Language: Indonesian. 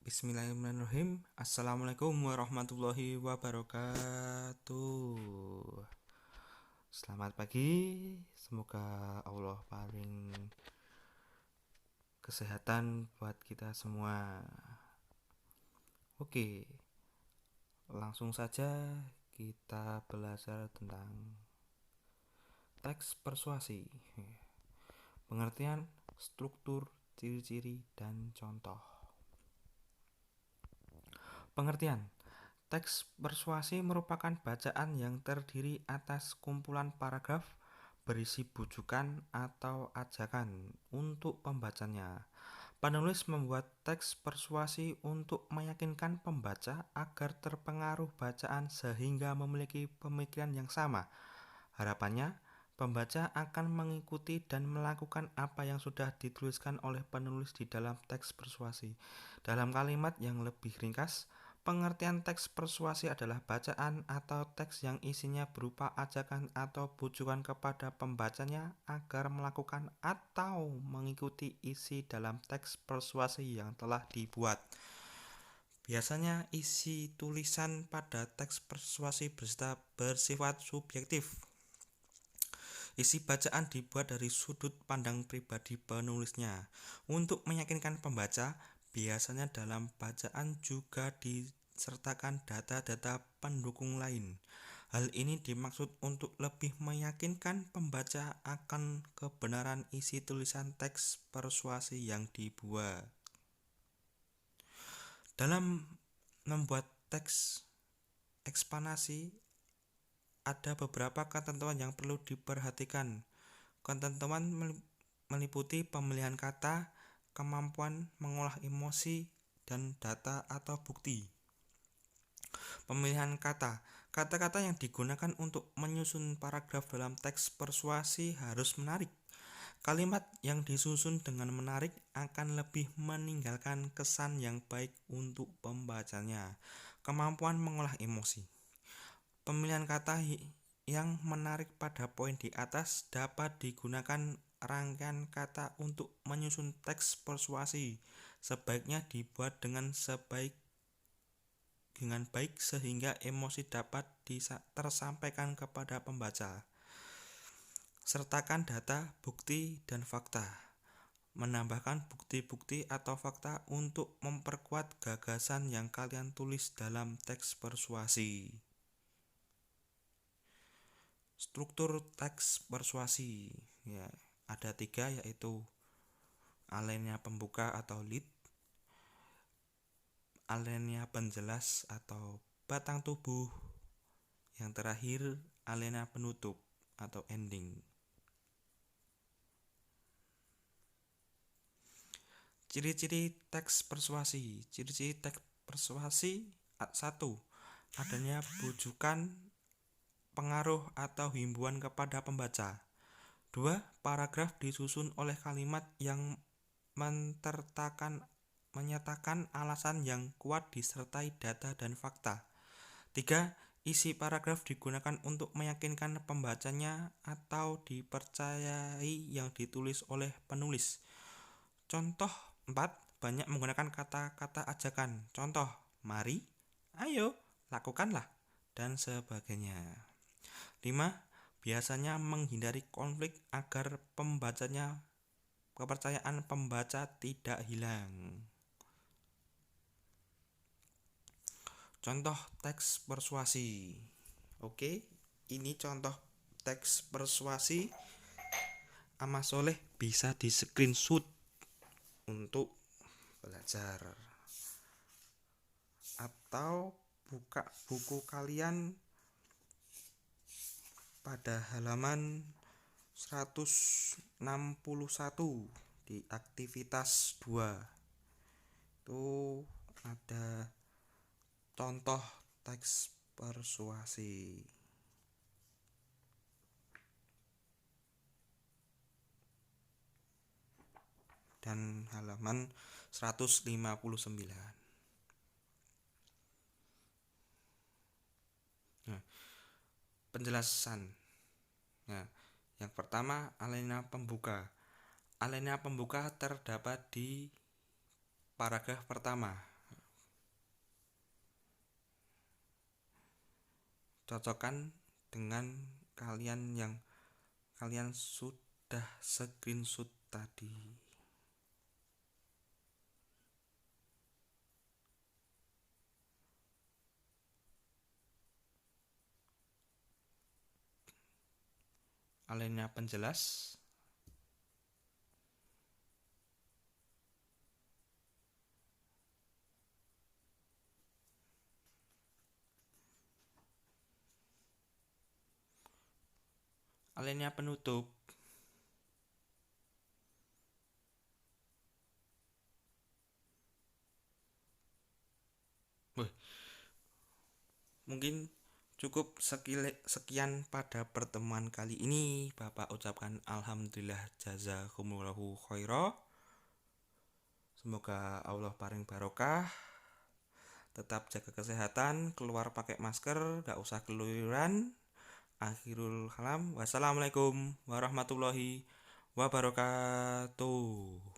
Bismillahirrahmanirrahim. Assalamualaikum warahmatullahi wabarakatuh. Selamat pagi. Semoga Allah paling kesehatan buat kita semua. Oke, langsung saja kita belajar tentang teks persuasi. Pengertian, struktur, ciri-ciri, dan contoh. Pengertian: teks persuasi merupakan bacaan yang terdiri atas kumpulan paragraf berisi bujukan atau ajakan untuk pembacanya. Penulis membuat teks persuasi untuk meyakinkan pembaca agar terpengaruh bacaan sehingga memiliki pemikiran yang sama. Harapannya, pembaca akan mengikuti dan melakukan apa yang sudah dituliskan oleh penulis di dalam teks persuasi. Dalam kalimat yang lebih ringkas, pengertian teks persuasi adalah bacaan atau teks yang isinya berupa ajakan atau bujukan kepada pembacanya agar melakukan atau mengikuti isi dalam teks persuasi yang telah dibuat. Biasanya isi tulisan pada teks persuasi bersifat subjektif. Isi bacaan dibuat dari sudut pandang pribadi penulisnya. Untuk meyakinkan pembaca, biasanya dalam bacaan juga disertakan data-data pendukung lain. Hal ini dimaksud untuk lebih meyakinkan pembaca akan kebenaran isi tulisan teks persuasi yang dibuat. Dalam membuat teks ekspanasi, ada beberapa ketentuan yang perlu diperhatikan. Ketentuan meliputi pemilihan kata, kemampuan mengolah emosi, dan data atau bukti. Pemilihan kata. Kata-kata yang digunakan untuk menyusun paragraf dalam teks persuasi harus menarik. Kalimat yang disusun dengan menarik akan lebih meninggalkan kesan yang baik untuk pembacanya. Kemampuan mengolah emosi. Pemilihan kata yang menarik pada poin di atas dapat digunakan rangkaian kata untuk menyusun teks persuasi. Sebaiknya dibuat dengan baik sehingga emosi dapat tersampaikan kepada pembaca. Sertakan data, bukti, dan fakta. Menambahkan bukti-bukti atau fakta untuk memperkuat gagasan yang kalian tulis dalam teks persuasi. Struktur teks persuasi ada 3, yaitu alinea pembuka atau lead, alinea penjelas atau batang tubuh, yang terakhir alinea penutup atau ending. Ciri-ciri teks persuasi. Ciri-ciri teks persuasi: 1. Adanya bujukan, pengaruh atau himbauan kepada pembaca. 2. Paragraf disusun oleh kalimat yang menyatakan alasan yang kuat disertai data dan fakta. 3. Isi paragraf digunakan untuk meyakinkan pembacanya atau dipercayai yang ditulis oleh penulis. Contoh 4. Banyak menggunakan kata-kata ajakan. Contoh: mari, ayo, lakukanlah, dan sebagainya. 5. Biasanya menghindari konflik agar kepercayaan pembaca tidak hilang. Contoh teks persuasi. Oke, ini contoh teks persuasi. Ama Soleh bisa di screenshot untuk belajar, atau buka buku kalian pada halaman 161 di aktivitas 2. Itu ada contoh teks persuasi. Dan halaman 159. Penjelasan. Yang pertama, alinea pembuka. Alinea pembuka terdapat di paragraf pertama. cocokkan dengan kalian yang kalian sudah screenshot tadi. Alinea penjelas. Alinea penutup. Mungkin cukup sekian pada pertemuan kali ini. Bapak ucapkan alhamdulillah jazakumullahu khaira. Semoga Allah paring barokah. Tetap jaga kesehatan, keluar pakai masker, gak usah keluyuran. Akhirul kalam. Wassalamualaikum warahmatullahi wabarakatuh.